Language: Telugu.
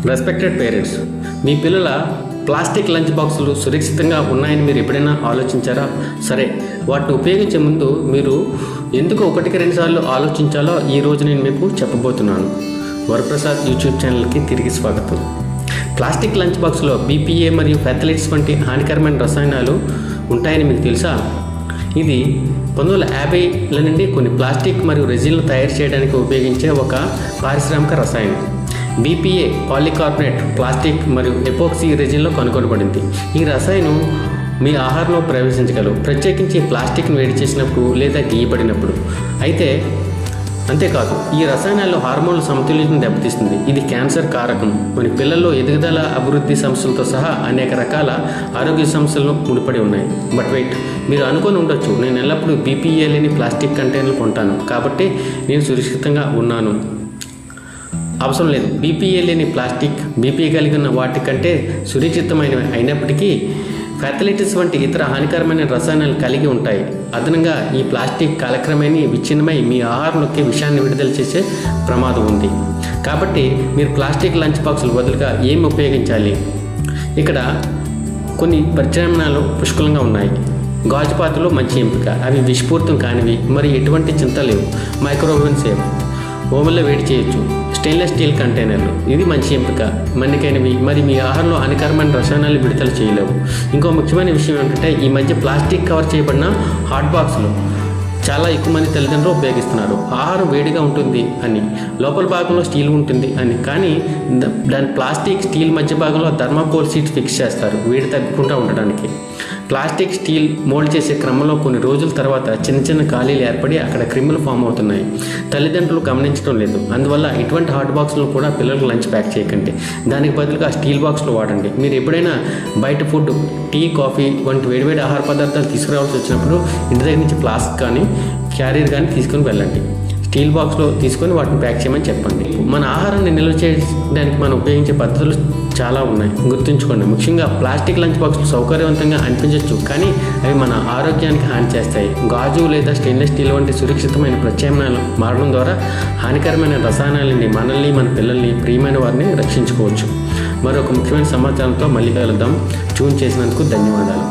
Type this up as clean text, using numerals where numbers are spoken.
రెస్పెక్టెడ్ పేరెంట్స్, మీ పిల్లల ప్లాస్టిక్ లంచ్ బాక్సులు సురక్షితంగా ఉన్నాయని మీరు ఎప్పుడైనా ఆలోచించారా? సరే, వాటిని ఉపయోగించే ముందు మీరు ఎందుకు 1-2 సార్లు ఆలోచించాలో ఈరోజు నేను మీకు చెప్పబోతున్నాను. వరప్రసాద్ యూట్యూబ్ ఛానల్కి తిరిగి స్వాగతం. ప్లాస్టిక్ లంచ్ బాక్స్లో BPA మరియు ఫెథలైట్స్ వంటి హానికరమైన రసాయనాలు ఉంటాయని మీకు తెలుసా? ఇది 1950ల నుండి కొన్ని ప్లాస్టిక్ మరియు రెజిన్లు తయారు చేయడానికి ఉపయోగించే ఒక పారిశ్రామిక రసాయనం. BPA పాలికార్బోనేట్ ప్లాస్టిక్ మరియు ఎపోక్సీ రెజిన్లో కనుగొనబడింది. ఈ రసాయనం మీ ఆహారంలో ప్రవేశించగలవు, ప్రత్యేకించి ప్లాస్టిక్ను వేడి చేసినప్పుడు లేదా గీయబడినప్పుడు. అంతేకాదు, ఈ రసాయనాల్లో హార్మోన్ల సమతుల్యతను దెబ్బతీస్తుంది. ఇది క్యాన్సర్ కారకం మరియు పిల్లల్లో ఎదుగుదల అభివృద్ధి సమస్యలతో సహా అనేక రకాల ఆరోగ్య సమస్యలు ముడిపడి ఉన్నాయి. బట్ వెయిట్, మీరు అనుకొని ఉండొచ్చు, నేను ఎల్లప్పుడూ BPA లేని ప్లాస్టిక్ కంటైనర్లు కొంటాను కాబట్టి నేను సురక్షితంగా ఉన్నాను. అవసరం లేదు. BPA లేని ప్లాస్టిక్ BPA కలిగిన వాటికంటే సురక్షితమైనవి అయినప్పటికీ ఫెథలైట్స్ వంటి ఇతర హానికరమైన రసాయనాలు కలిగి ఉంటాయి. అదనంగా ఈ ప్లాస్టిక్ కాలక్రమేణా విచ్ఛిన్నమై మీ ఆహారంలోకి విషాన్ని విడుదల చేసే ప్రమాదం ఉంది. కాబట్టి మీరు ప్లాస్టిక్ లంచ్ బాక్సులు బదులుగా ఏమి ఉపయోగించాలి? ఇక్కడ కొన్ని ప్రత్యామ్నాయాలు పుష్కలంగా ఉన్నాయి. గాజు పాత్రలు మంచి ఎంపిక, అవి విషపూరితం కానివి మరియు ఎటువంటి చింత లేవు. మైక్రోవేవ్ సేఫ్, ఓవెన్లో వేడి చేయొచ్చు. స్టెయిన్లెస్ స్టీల్ కంటైనర్లు, ఇది మంచి ఎంపిక, మన్నికైనవి మరి మీ ఆహారంలో హానికరమైన రసాయనాలు విడుదల చేయలేవు. ఇంకో ముఖ్యమైన విషయం ఏంటంటే, ఈ మధ్య ప్లాస్టిక్ కవర్ చేయబడిన హాట్ బాక్సులు చాలా ఎక్కువ మంది తల్లిదండ్రులు ఉపయోగిస్తున్నారు. ఆహారం వేడిగా ఉంటుంది అని, లోపల భాగంలో స్టీల్ ఉంటుంది అని, కానీ దాని ప్లాస్టిక్ స్టీల్ మధ్య భాగంలో థర్మాకోల్ షీట్ ఫిక్స్ చేస్తారు వేడి తగ్గకుండా ఉండడానికి. ప్లాస్టిక్ స్టీల్ మోల్డ్ చేసే క్రమంలో కొన్ని రోజుల తర్వాత చిన్న చిన్న ఖాళీలు ఏర్పడి అక్కడ క్రిములు ఫామ్ అవుతున్నాయి. తల్లిదండ్రులు గమనించడం లేదు. అందువల్ల ఇటువంటి హాట్ బాక్సులను కూడా పిల్లలకు లంచ్ ప్యాక్ చేయకండి. దానికి బదులుగా స్టీల్ బాక్సులు వాడండి. మీరు ఎప్పుడైనా బయట ఫుడ్, టీ, కాఫీ వంటి వేడివేడి ఆహార పదార్థాలు తీసుకురావాల్సి వచ్చినప్పుడు ఇంటి దగ్గర నుంచి ఫ్లాస్క్ కానీ క్యారియర్ కానీ తీసుకుని వెళ్ళండి. స్టీల్ బాక్స్లో తీసుకొని వాటిని ప్యాక్ చేయమని చెప్పండి. మన ఆహారాన్ని నిల్వ చేయడానికి మనం ఉపయోగించే పద్ధతులు చాలా ఉన్నాయి, గుర్తుంచుకోండి. ముఖ్యంగా ప్లాస్టిక్ లంచ్ బాక్సులు సౌకర్యవంతంగా అనిపించవచ్చు, కానీ అవి మన ఆరోగ్యానికి హాని చేస్తాయి. గాజు లేదా స్టెయిన్లెస్ స్టీల్ వంటి సురక్షితమైన ప్రత్యామ్నాయాలు మారడం ద్వారా హానికరమైన రసాయనాలని మనల్ని, మన పిల్లల్ని, ప్రియమైన వారిని రక్షించుకోవచ్చు. మరొక ముఖ్యమైన సమాచారంతో మళ్ళీ కలుద్దాం. ట్యూన్ చేసినందుకు ధన్యవాదాలు.